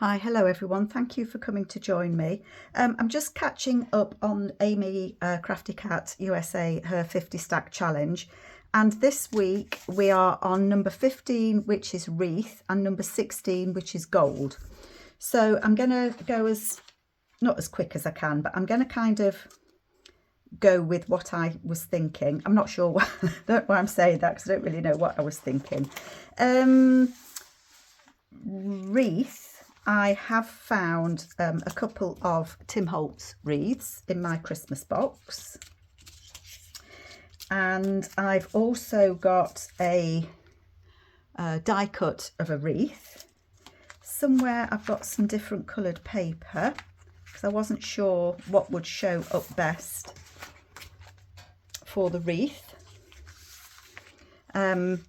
Hi, hello everyone. Thank you for coming to join me. I'm just catching up on Amy Crafty Cat USA, her 50 stack challenge. And this week we are on number 15, which is Wreath, and number 16, which is Gold. So I'm going to go not as quick as I can, but I'm going to kind of go with what I was thinking. I'm not sure why I'm saying that because I don't really know what I was thinking. Wreath. I have found a couple of Tim Holtz wreaths in my Christmas box, and I've also got a die cut of a wreath. Somewhere I've got some different coloured paper because I wasn't sure what would show up best for the wreath. So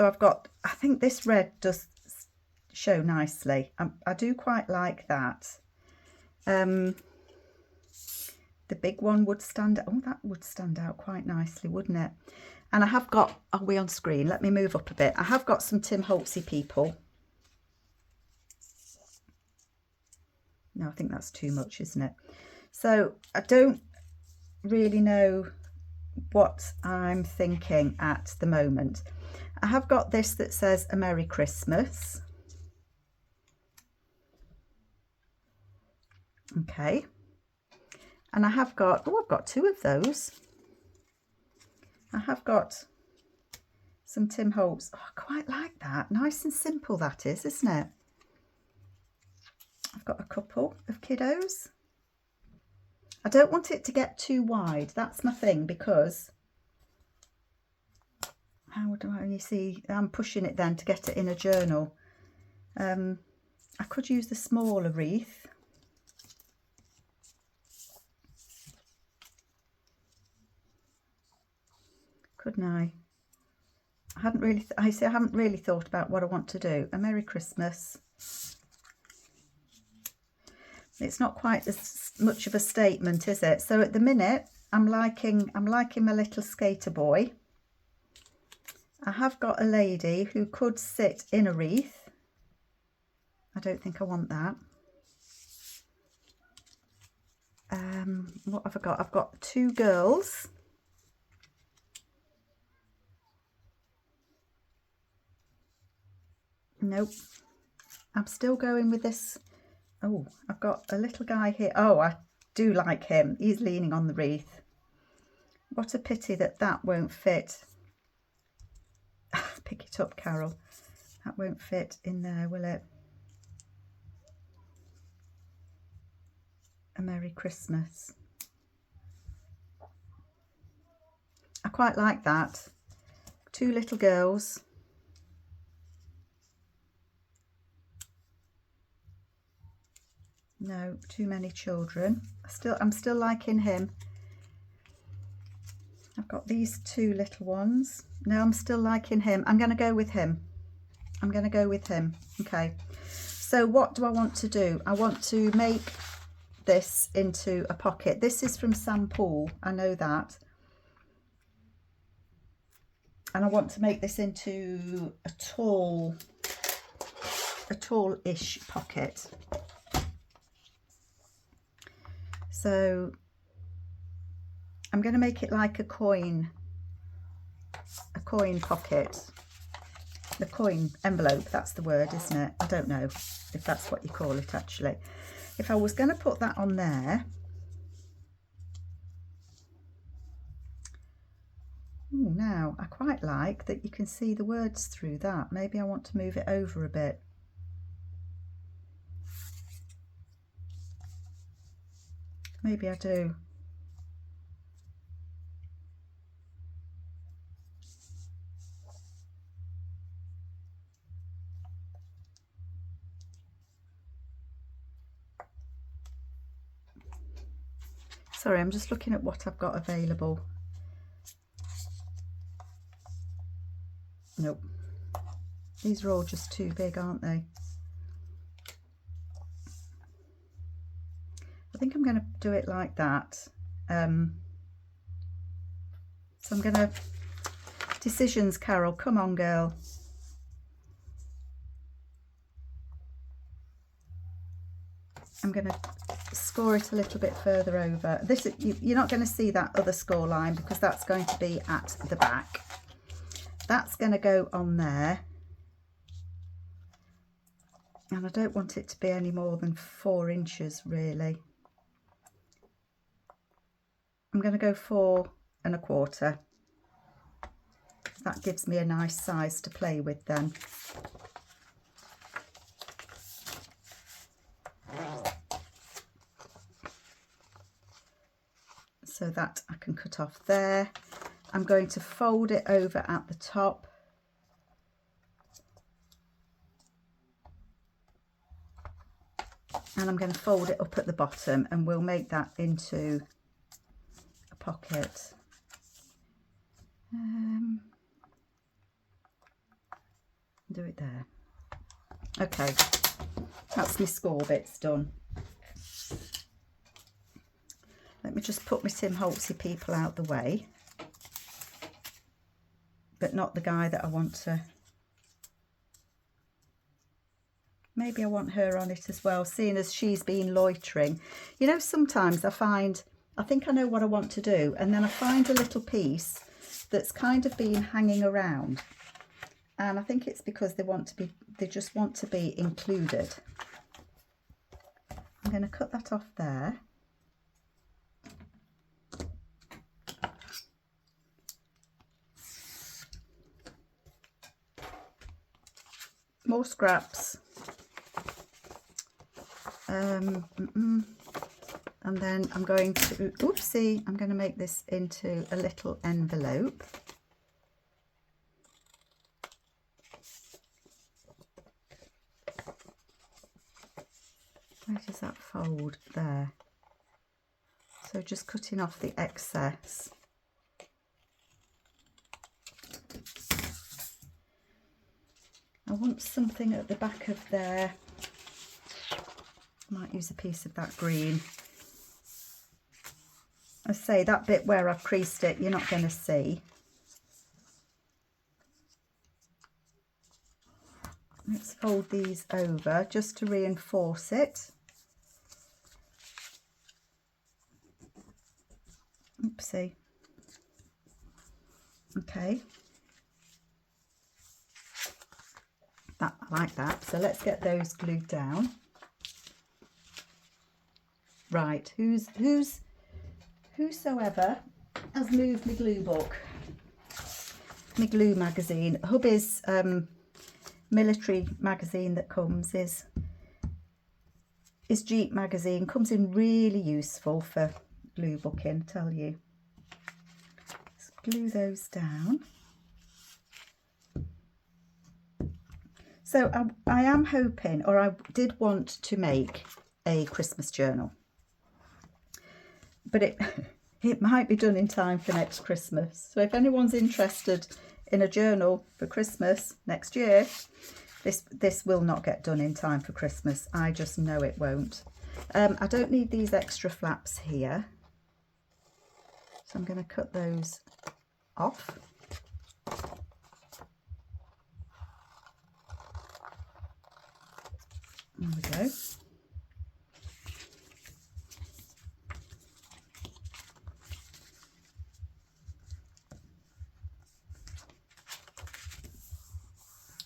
I've got, I think this red does show nicely. I do quite like that. The big one would stand, oh, that would stand out quite nicely, wouldn't it? And I have got, are we on screen? Let me move up a bit. I have got some Tim Holtzy people. No, I think that's too much, isn't it? So I don't really know what I'm thinking at the moment. I have got this that says a Merry Christmas. Okay, and I have got, oh, I've got two of those. I have got some Tim Holtz. Oh, I quite like that. Nice and simple that is, isn't it? I've got a couple of kiddos. I don't want it to get too wide. That's my thing, because how do I, you see, I'm pushing it then to get it in a journal. I could use the smaller wreath. Couldn't I? I haven't really thought about what I want to do. A Merry Christmas. It's not quite as much of a statement, is it? So at the minute, I'm liking my little skater boy. I have got a lady who could sit in a wreath. I don't think I want that. What have I got? I've got two girls. Nope. I'm still going with this. Oh, I've got a little guy here. Oh, I do like him. He's leaning on the wreath. What a pity that that won't fit. Pick it up, Carol. That won't fit in there, will it? A Merry Christmas. I quite like that. Two little girls. No, too many children. I'm still liking him. I've got these two little ones. No, I'm still liking him. I'm going to go with him. I'm going to go with him. Okay. So what do I want to do? I want to make this into a pocket. This is from Sam Poole. I know that. And I want to make this into a tall-ish pocket. So I'm going to make it like a coin pocket, the coin envelope, that's the word, isn't it? I don't know if that's what you call it actually. If I was going to put that on there, now I quite like that you can see the words through that. Maybe I want to move it over a bit. Maybe I do. Sorry, I'm just looking at what I've got available. Nope. These are all just too big, aren't they? I think I'm going to do it like that. So I'm going to... Decisions, Carol. Come on, girl. I'm going to score it a little bit further over. This, you're not going to see that other score line because that's going to be at the back. That's going to go on there. And I don't want it to be any more than 4 inches really. I'm going to go 4 1/4. That gives me a nice size to play with then. So that I can cut off there. I'm going to fold it over at the top. And I'm going to fold it up at the bottom, and we'll make that into a pocket. Do it there. Okay, that's my score bits done. Let me just put my Tim Holtzy people out the way, but not the guy that I want to. Maybe I want her on it as well, seeing as she's been loitering. You know, sometimes I think I know what I want to do, and then I find a little piece that's kind of been hanging around, and I think it's because they just want to be included. I'm going to cut that off there. More scraps. And then I'm going to, oopsie, I'm going to make this into a little envelope. Where does that fold? There. So just cutting off the excess. I want something at the back of there. Might use a piece of that green. I say that bit where I've creased it, you're not going to see. Let's fold these over just to reinforce it. Oopsie. Okay. That, I like that. So let's get those glued down. Right, whosoever has moved my glue book, my glue magazine. Hubby's military magazine that comes is Jeep magazine, comes in really useful for glue booking, I tell you. Let's glue those down. So I am hoping, or I did want to make a Christmas journal, but it might be done in time for next Christmas. So if anyone's interested in a journal for Christmas next year, this will not get done in time for Christmas. I just know it won't. I don't need these extra flaps here, so I'm going to cut those off. There we go.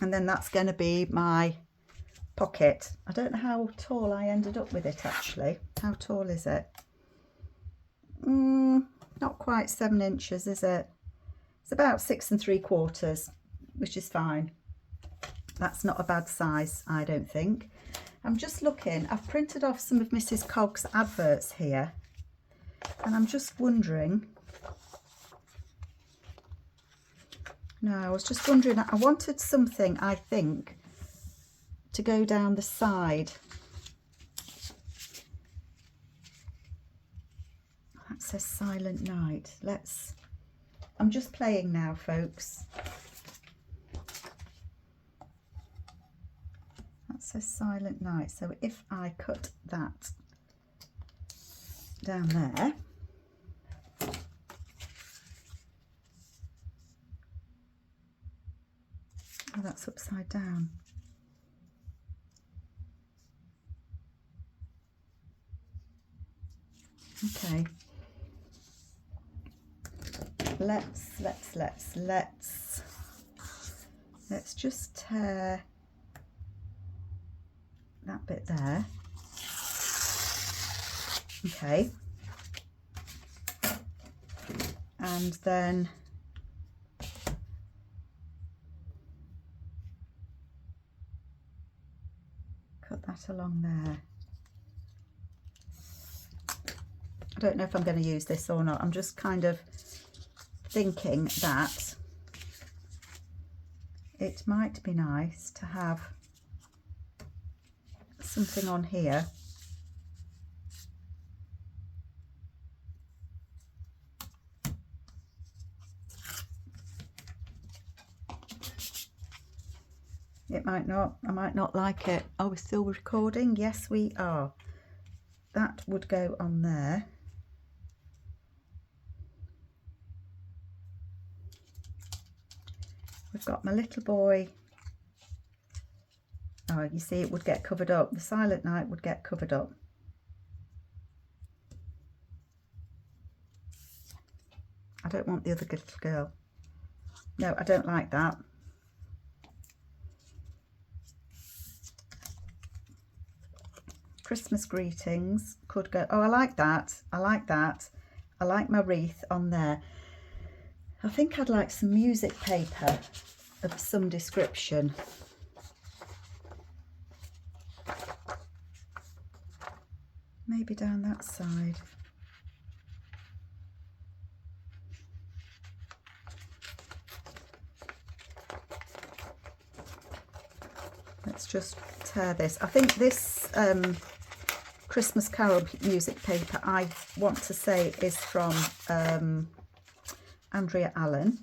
And then that's going to be my pocket. I don't know how tall I ended up with it actually. How tall is it? Not quite 7 inches, is it? It's about 6 3/4, which is fine. That's not a bad size, I don't think. I'm just looking, I've printed off some of Mrs. Cogg's adverts here, and I'm just wondering, no, I was just wondering, I wanted something, I think, to go down the side. That says Silent Night. I'm just playing now, folks. That says Silent Night. So if I cut that down there, oh, that's upside down. Okay. Let's just tear that bit there. Okay. And then cut that along there. I don't know if I'm going to use this or not. I'm just kind of thinking that it might be nice to have something on here It might not, I might not like it. Are we still recording? Yes, we are. That would go on there. We've got my little boy. Oh, you see, it would get covered up. The Silent Night would get covered up. I don't want the other little girl. No, I don't like that. Christmas greetings could go. Oh, I like that. I like that. I like my wreath on there. I think I'd like some music paper of some description. Maybe down that side. Let's just tear this. I think this Christmas Carol music paper, I want to say, is from Andrea Allen.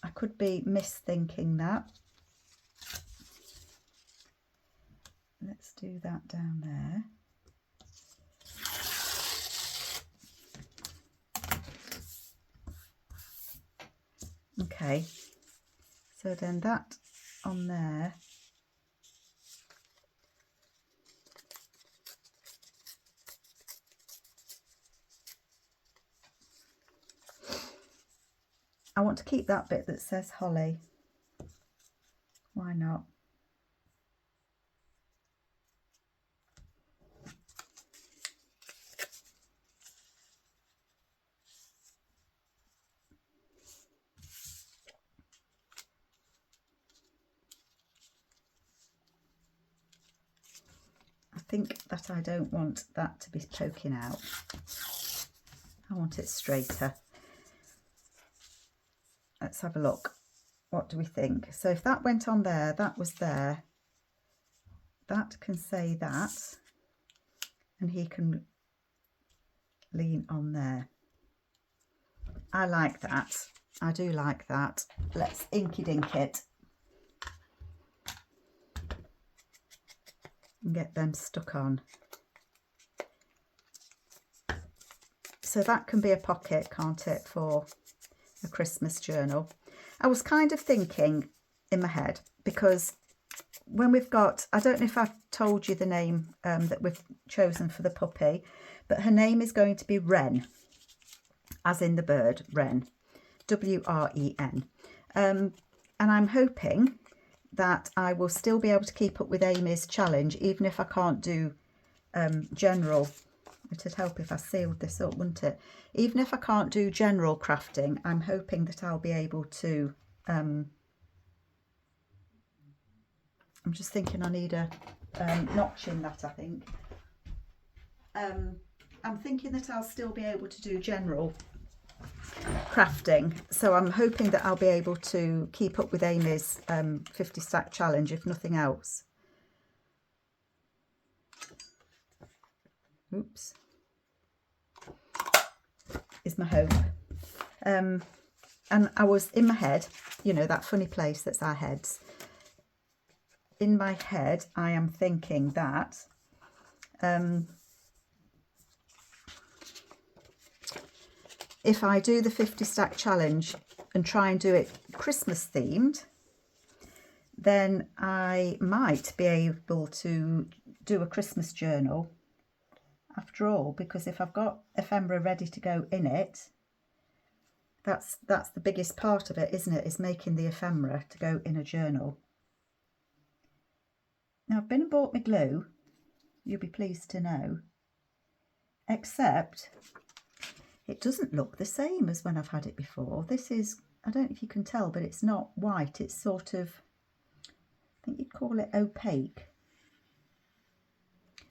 I could be misthinking that. Let's do that down there. Okay, so then that on there. I want to keep that bit that says holly. Why not? I think that I don't want that to be poking out. I want it straighter. Let's have a look. What do we think? So if that went on there, that was there. That can say that. And he can lean on there. I like that. I do like that. Let's inky dink it. And get them stuck on. So that can be a pocket, can't it, for a Christmas journal. I was kind of thinking in my head, because when we've got, I don't know if I've told you the name that we've chosen for the puppy, but her name is going to be Wren, as in the bird, Wren, W-R-E-N. And I'm hoping that I will still be able to keep up with Amy's challenge, even if I can't do general. It'd help if I sealed this up, wouldn't it? Even if I can't do general crafting, I'm hoping that I'll be able to, I'm just thinking I need a notch in that, I think. I'm thinking that I'll still be able to do general crafting, so I'm hoping that I'll be able to keep up with Amy's 50 stack challenge, if nothing else. Oops, is my hope. And I was in my head, you know, that funny place that's our heads. In my head, I am thinking that if I do the 50 stack challenge and try and do it Christmas themed, then I might be able to do a Christmas journal after all, because if I've got ephemera ready to go in it, that's the biggest part of it, isn't it, is making the ephemera to go in a journal. Now I've been and bought my glue, you'll be pleased to know, except it doesn't look the same as when I've had it before. This is, I don't know if you can tell, but it's not white, it's sort of, I think you'd call it opaque.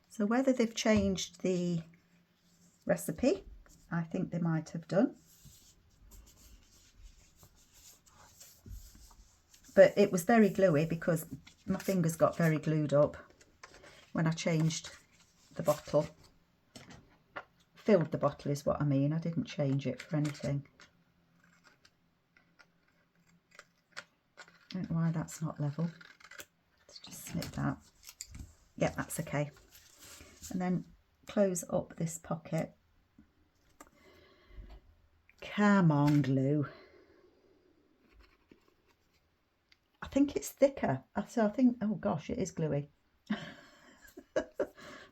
So whether they've changed the recipe, I think they might have done. But it was very gluey because my fingers got very glued up when I changed the bottle. Filled the bottle is what I mean. I didn't change it for anything. I don't know why that's not level. Let's just snip that. Yeah, that's okay. And then close up this pocket. Come on, glue. I think it's thicker. So I think, oh gosh, it is gluey.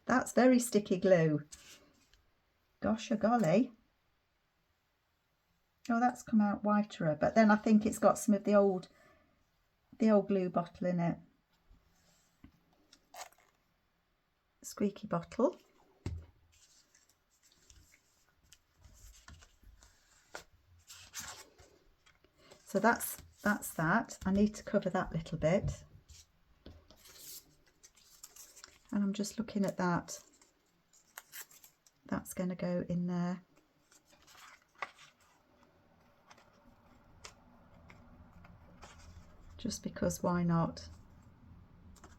That's very sticky glue. Gosh, a golly. Oh, that's come out whiter, but then I think it's got some of the old glue bottle in it. Squeaky bottle. So that's that. I need to cover that little bit. And I'm just looking at that. That's going to go in there. Just because, why not?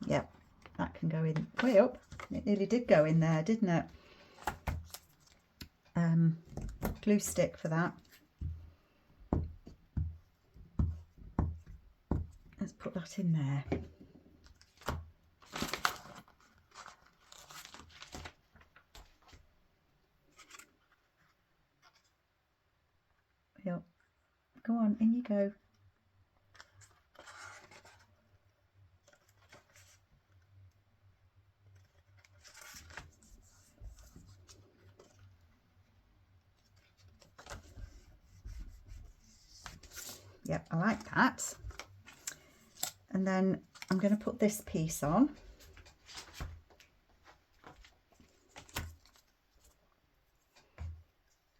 Yep, that can go in way up. It nearly did go in there, didn't it? Glue stick for that. Let's put that in there. Yep. Go on, in you go. Yep, I like that. And then I'm going to put this piece on.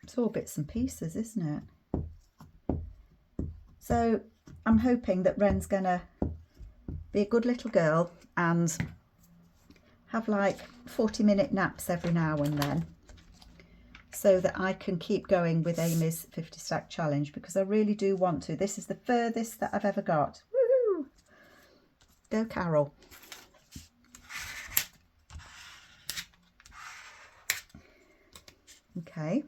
It's all bits and pieces, isn't it? So I'm hoping that Wren's going to be a good little girl and have like 40-minute naps every now and then, so that I can keep going with Amy's 50 stack challenge, because I really do want to. This is the furthest that I've ever got. Woohoo! Go Carol. Okay.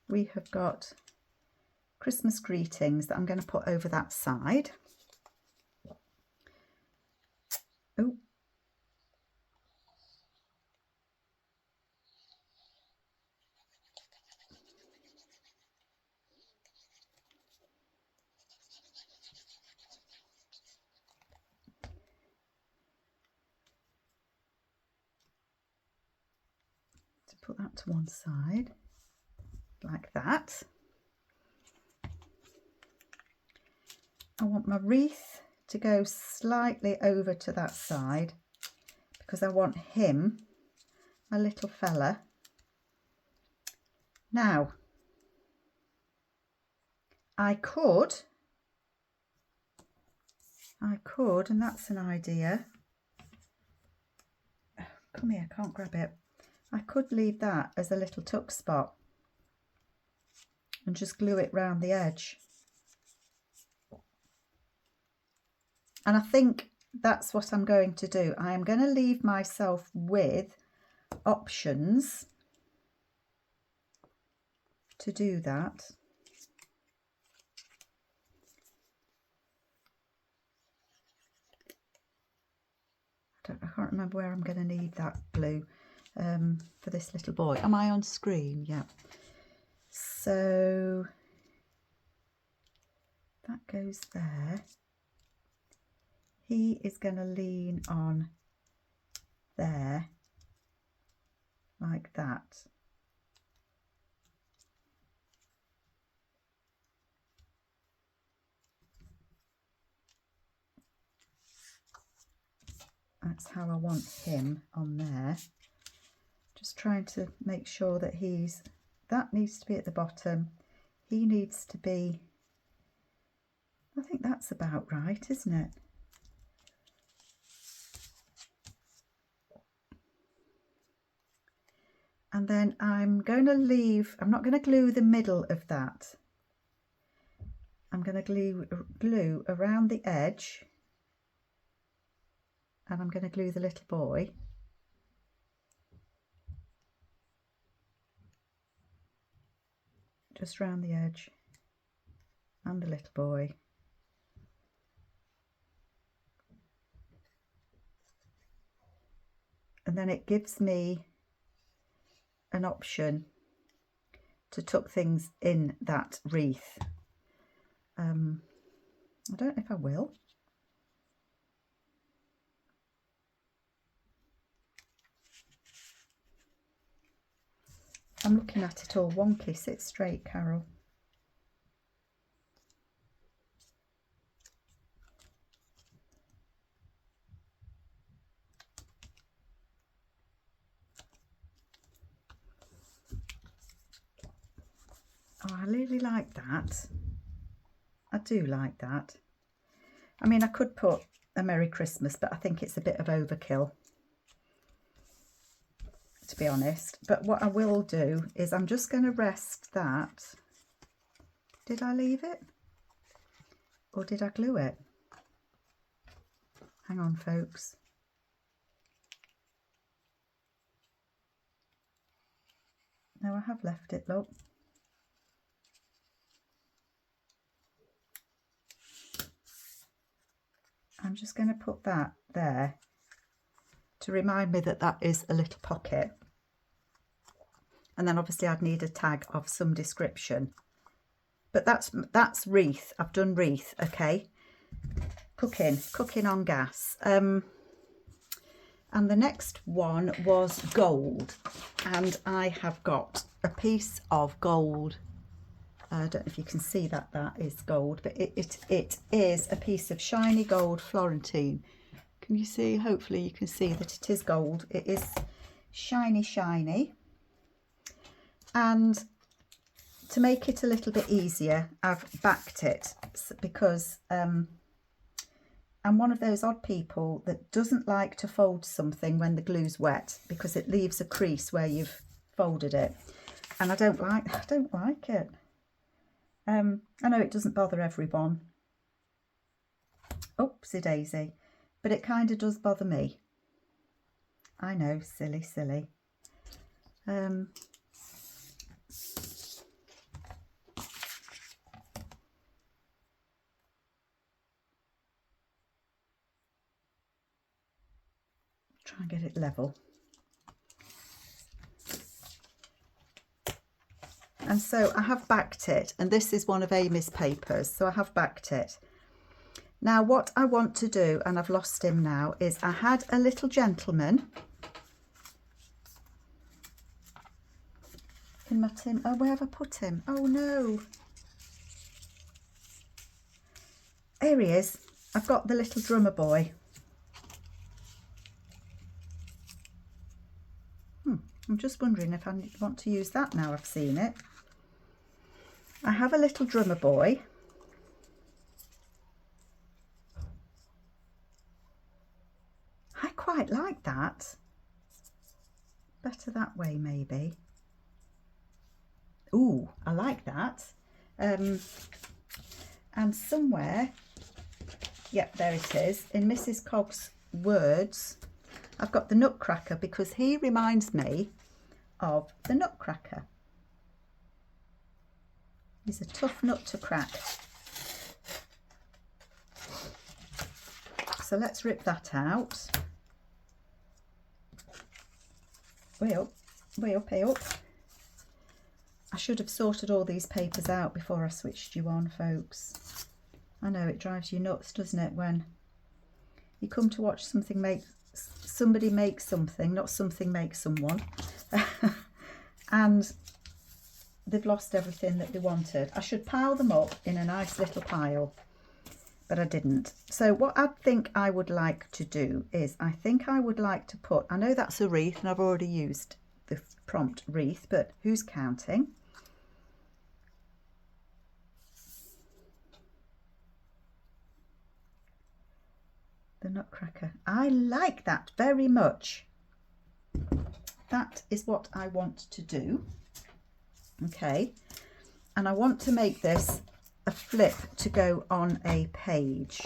We have got Christmas greetings that I'm going to put over that side. Oh. To put that to one side, like that. I want my wreath to go slightly over to that side, because I want him, my little fella. Now, I could, and that's an idea. Oh, come here, I can't grab it. I could leave that as a little tuck spot and just glue it round the edge. And I think that's what I'm going to do. I am going to leave myself with options to do that. I can't remember where I'm going to need that glue for this little boy. Am I on screen? Yeah. So that goes there. He is going to lean on there, like that. That's how I want him on there. Just trying to make sure that that needs to be at the bottom. He needs to be, I think that's about right, isn't it? And then I'm not going to glue the middle of that. I'm going to glue around the edge, and I'm going to glue the little boy. Just round the edge and the little boy. And then it gives me an option to tuck things in that wreath. I don't know if I will. I'm looking at it all wonky. Sit straight, Carol. Oh, I really like that. I do like that. I mean, I could put a Merry Christmas, but I think it's a bit of overkill, to be honest. But what I will do is I'm just going to rest that. Did I leave it? Or did I glue it? Hang on, folks. No, I have left it, look. I'm just going to put that there to remind me that that is a little pocket. And then obviously I'd need a tag of some description. But that's wreath. I've done wreath, okay. Cooking on gas. And the next one was gold. And I have got a piece of gold. I don't know if you can see that is gold, but it is a piece of shiny gold Florentine. Can you see? Hopefully you can see that it is gold. It is shiny, shiny. And to make it a little bit easier, I've backed it because I'm one of those odd people that doesn't like to fold something when the glue's wet because it leaves a crease where you've folded it. And I don't like it. I know it doesn't bother everyone. Oopsie daisy. But it kind of does bother me. I know, silly. Try and get it level. And so I have backed it, and this is one of Amy's papers, so I have backed it. Now what I want to do, and I've lost him now, is I had a little gentleman in my tin. Oh, where have I put him? Oh no. Here he is. I've got the little drummer boy. I'm just wondering if I want to use that now I've seen it. I have a little drummer boy. I quite like that. Better that way, maybe. Ooh, I like that. And somewhere, yep, there it is, in Mrs. Cogg's words, I've got the Nutcracker because he reminds me of the Nutcracker. He's a tough nut to crack. So let's rip that out. Way up, way up. I should have sorted all these papers out before I switched you on, folks. I know it drives you nuts, doesn't it, when you come to watch somebody make something, not something make someone. and they've lost everything that they wanted. I should pile them up in a nice little pile, but I didn't. So what I think I would like to do is, I think I would like to put, I know that's a wreath and I've already used the prompt wreath, but who's counting? The Nutcracker. I like that very much. That is what I want to do. Okay, and I want to make this a flip to go on a page,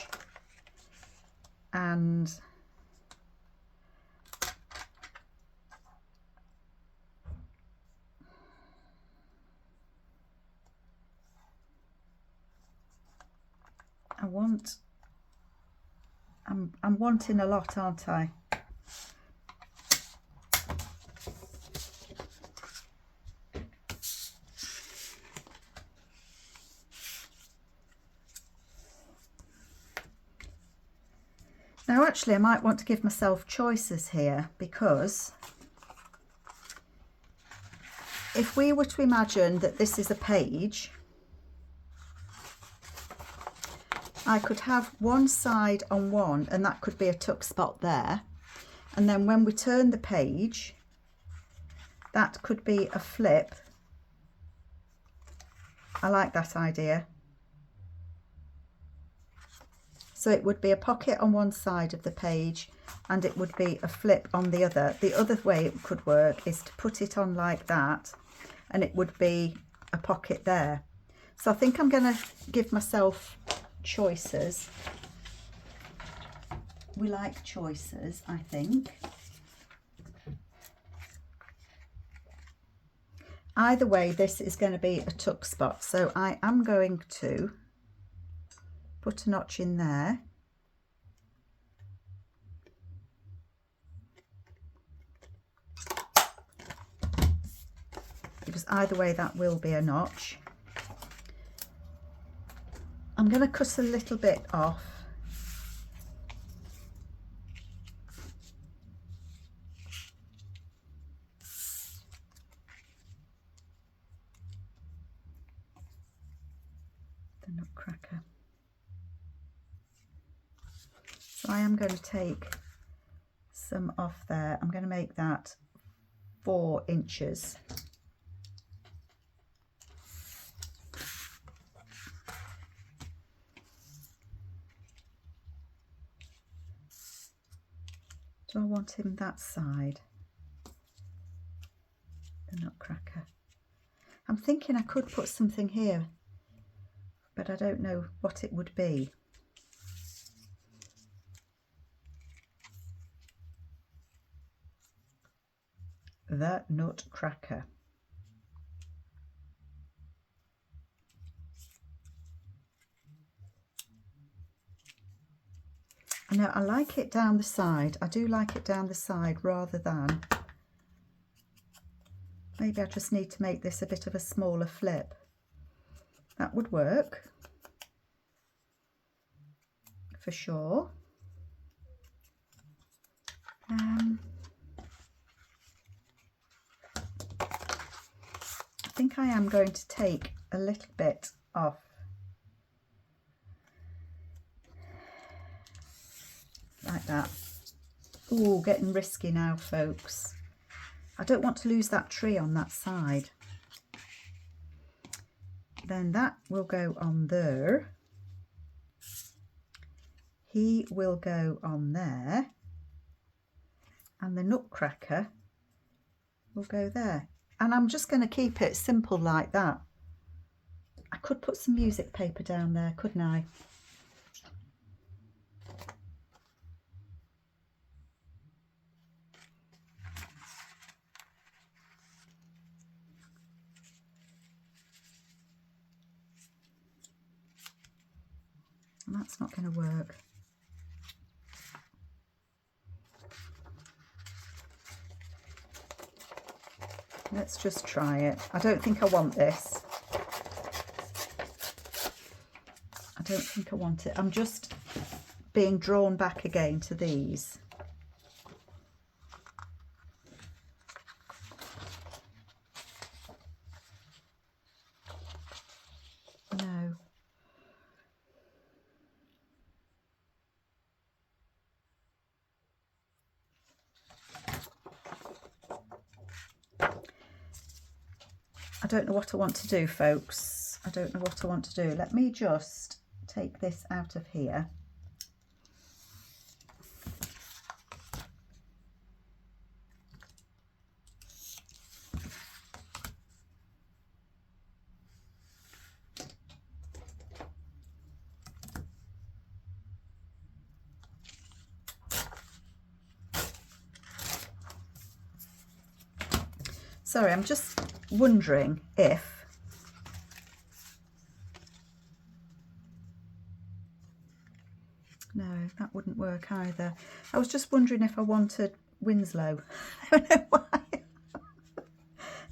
and I'm wanting a lot, aren't I? Now actually I might want to give myself choices here, because if we were to imagine that this is a page, I could have one side on one, and that could be a tuck spot there, and then when we turn the page, that could be a flip. I like that idea. So it would be a pocket on one side of the page and it would be a flip on the other. The other way it could work is to put it on like that and it would be a pocket there. So I think I'm going to give myself choices. We like choices, I think. Either way, this is going to be a tuck spot. So I am going to put a notch in there. Because either way that will be a notch. I'm going to cut a little bit off. The Nutcracker. So I am going to take some off there. I'm going to make that 4 inches. Do I want him that side? The Nutcracker. I'm thinking I could put something here, but I don't know what it would be. The Nutcracker. I know I like it down the side. I do like it down the side rather than... Maybe I just need to make this a bit of a smaller flip. That would work. For sure. I think I am going to take a little bit off. Like that. Ooh, getting risky now, folks. I don't want to lose that tree on that side. Then that will go on there. He will go on there. And the Nutcracker will go there. And I'm just going to keep it simple like that. I could put some music paper down there, couldn't I? And that's not going to work. Let's just try it. I don't think I want this. I don't think I want it. I'm just being drawn back again to these. I don't know what I want to do, folks. I don't know what I want to do. Let me just take this out of here. Sorry, I'm just wondering if no, that wouldn't work either. I was just wondering if I wanted Winslow. I don't know why.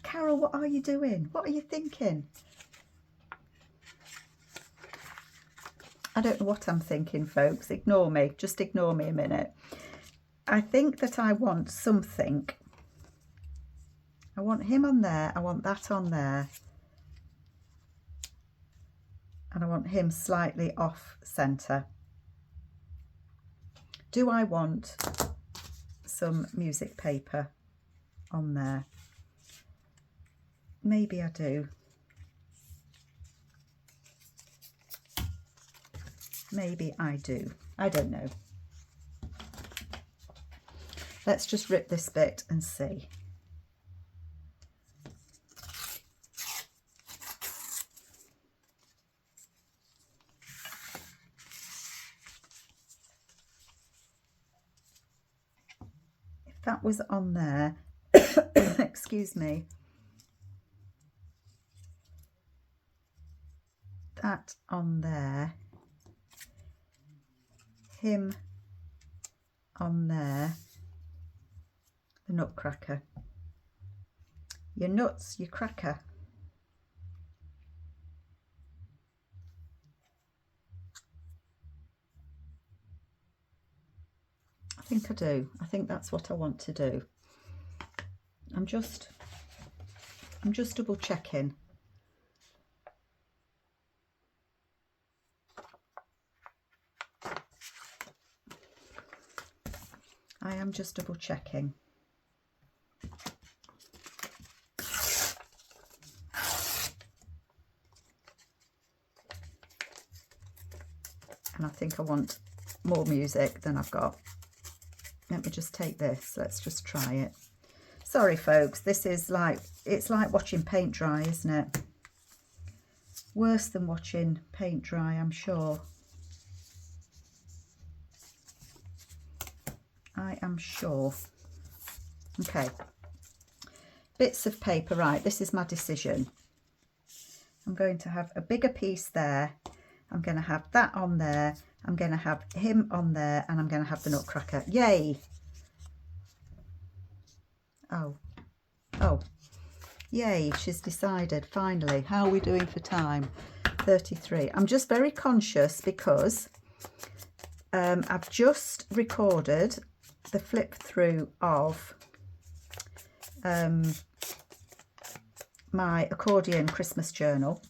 Carol, what are you doing? What are you thinking? I don't know what I'm thinking, folks. Ignore me. Just ignore me a minute. I think that I want something. I want him on there. I want that on there. And I want him slightly off centre. Do I want some music paper on there? Maybe I do. Maybe I do. I don't know. Let's just rip this bit and see. That was on there. Excuse me. That on there. Him on there. The nutcracker. Your nuts, your cracker. I think I do. I think that's what I want to do. I'm just double checking. I am just double checking. And I think I want more music than I've got. Let me just take this. Let's just try it. Sorry, folks. This is like, it's like watching paint dry, isn't it? Worse than watching paint dry, I'm sure. I am sure. Okay. Bits of paper. Right, this is my decision. I'm going to have a bigger piece there. I'm going to have that on there. I'm going to have him on there, and I'm going to have the nutcracker. Yay! Oh. Oh. Yay, she's decided, finally. How are we doing for time? 33. I'm just very conscious because I've just recorded the flip through of my accordion Christmas journal.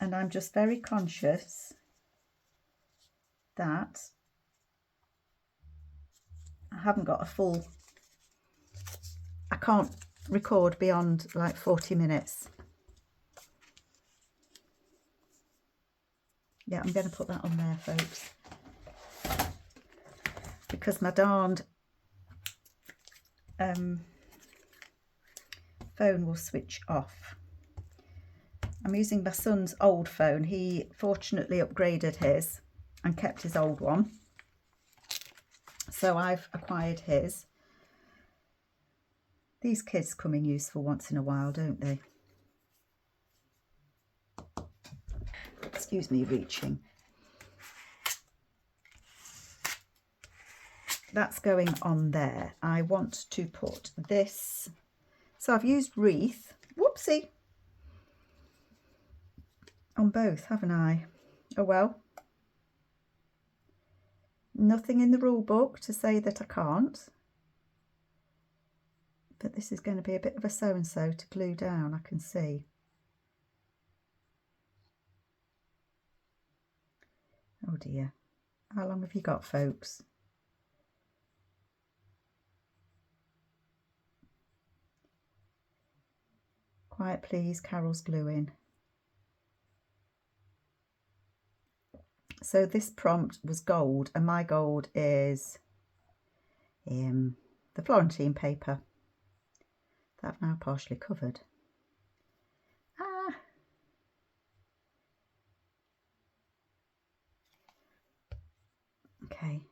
And I'm just very conscious that I haven't got a full, I can't record beyond like 40 minutes. Yeah, I'm going to put that on there, folks, because my darned phone will switch off. I'm using my son's old phone. He fortunately upgraded his and kept his old one. So I've acquired his. These kids come in useful once in a while, don't they? Excuse me, reaching. That's going on there. I want to put this. So I've used Wreath. Whoopsie. On both, haven't I? Oh well. Nothing in the rule book to say that I can't. But this is going to be a bit of a so-and-so to glue down, I can see. Oh dear. How long have you got, folks? Quiet please, Carol's gluing. So this prompt was gold, and my gold is the Florentine paper that I've now partially covered. Okay,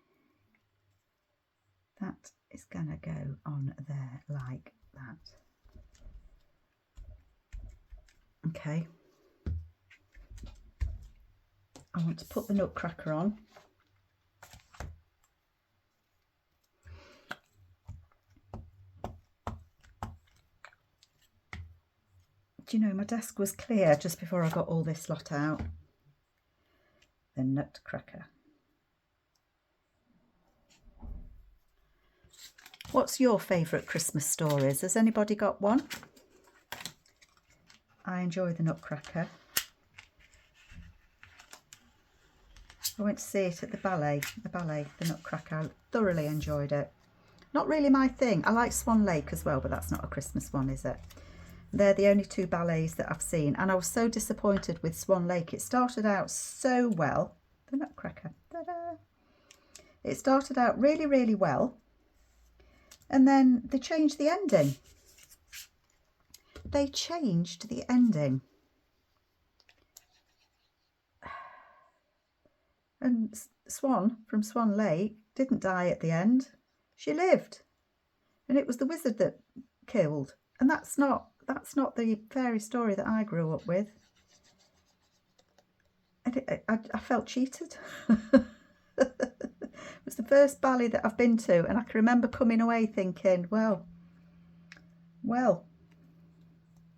that is gonna go on there like that. Okay, I want to put the nutcracker on. Do you know, my desk was clear just before I got all this lot out. The nutcracker. What's your favourite Christmas stories? Has anybody got one? I enjoy the nutcracker. I went to see it at the ballet, the nutcracker. I thoroughly enjoyed it. Not really my thing. I like Swan Lake as well, but that's not a Christmas one, is it? They're the only two ballets that I've seen, and I was so disappointed with Swan Lake. It started out so well. The nutcracker. Ta-da! It started out really, really well, and then they changed the ending. They changed the ending. And Swan from Swan Lake didn't die at the end. She lived, and it was the wizard that killed. And that's not the fairy story that I grew up with. And I felt cheated. It was the first ballet that I've been to, and I can remember coming away thinking, well,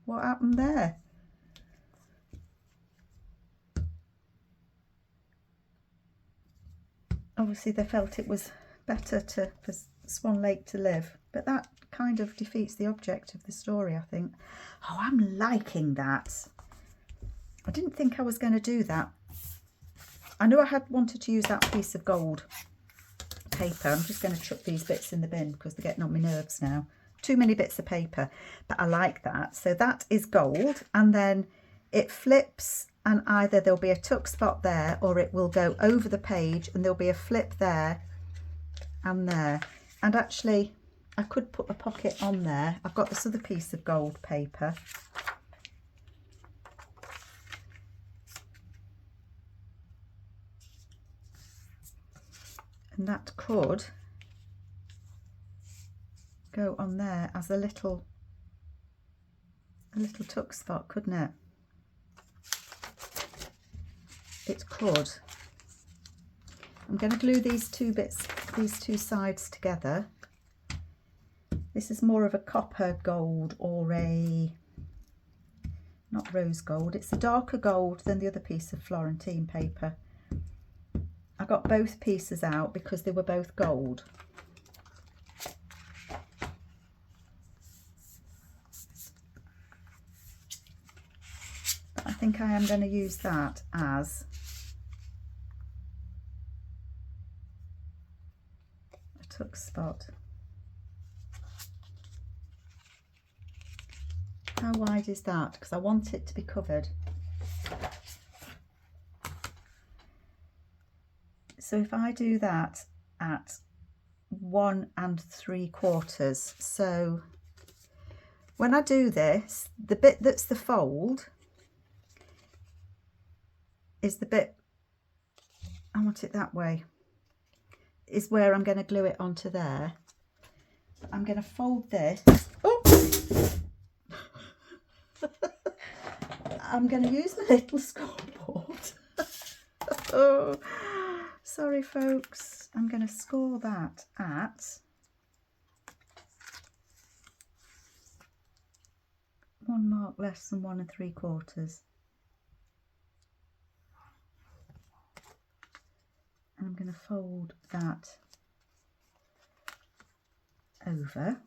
what happened there? Obviously they felt it was better for Swan Lake to live, but that kind of defeats the object of the story, I think. Oh, I'm liking that. I didn't think I was going to do that. I knew I had wanted to use that piece of gold paper. I'm just going to chuck these bits in the bin because they're getting on my nerves now. Too many bits of paper, but I like that. So that is gold, and then it flips, and either there'll be a tuck spot there, or it will go over the page and there'll be a flip there and there. And actually I could put a pocket on there. I've got this other piece of gold paper. And that could go on there as a little tuck spot, couldn't it? It could. I'm going to glue these two sides together. This is more of a copper gold, or not rose gold. It's a darker gold than the other piece of Florentine paper. I got both pieces out because they were both gold. I think I am going to use that as a tuck spot. How wide is that? Because I want it to be covered. So if I do that at 1 3/4, so when I do this, the bit that's the fold is the bit, I want it that way, is where I'm going to glue it onto there. I'm going to fold this. Oh! I'm going to use my little scoreboard. Oh, sorry folks. I'm going to score that at 1 mark less than 1 3/4. And I'm going to fold that over.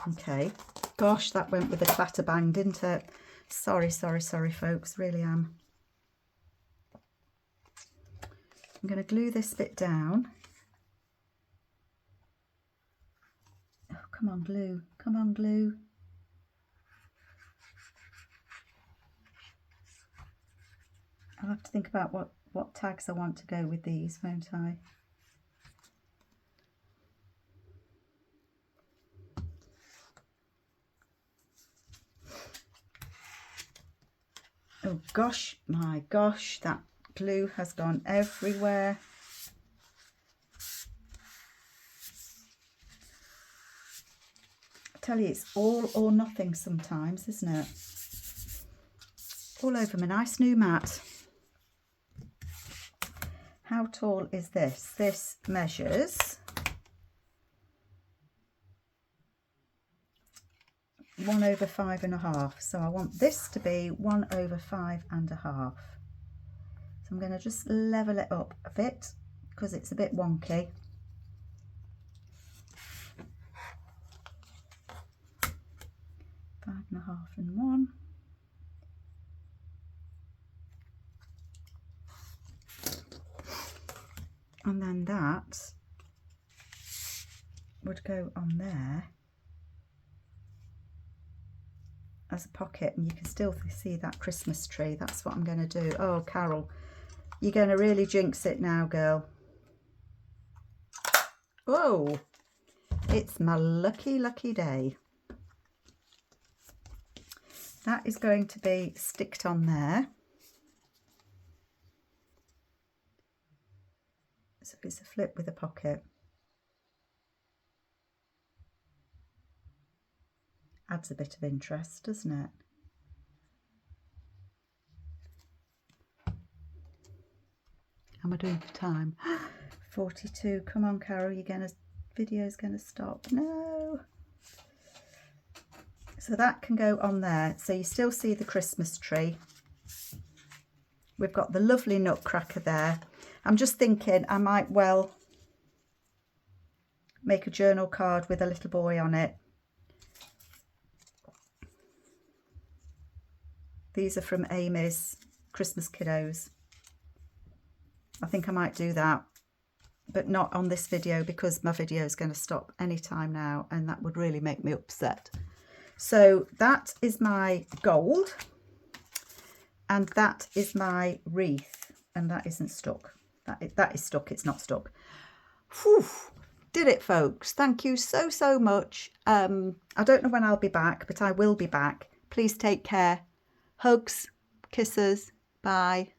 Okay, gosh, that went with a clatter bang, didn't it? Sorry folks, really am. I'm going to glue this bit down come on, glue. Come on, glue. I'll have to think about what tags I want to go with these, won't I? Oh gosh, my gosh, that glue has gone everywhere. I tell you, it's all or nothing sometimes, isn't it? All over my nice new mat. How tall is this? This measures 1/5.5. So I want this to be 1/5.5. So I'm going to just level it up a bit because it's a bit wonky. Five and a half and 1. And then that would go on there as a pocket, and you can still see that Christmas tree. That's what I'm going to do. Oh, Carol, you're going to really jinx it now, girl. Oh, it's my lucky, lucky day. That is going to be sticked on there. So it's a flip with a pocket. Adds a bit of interest, doesn't it? How am I doing for time? 42. Come on, Carol, video's gonna stop. No. So that can go on there. So you still see the Christmas tree. We've got the lovely nutcracker there. I'm just thinking I might well make a journal card with a little boy on it. These are from Amy's Christmas Kiddos. I think I might do that, but not on this video because my video is going to stop anytime now, and that would really make me upset. So that is my gold, and that is my wreath, and that isn't stuck. That is stuck, it's not stuck. Whew. Did it, folks. Thank you so, so much. I don't know when I'll be back, but I will be back. Please take care. Hugs, kisses, bye.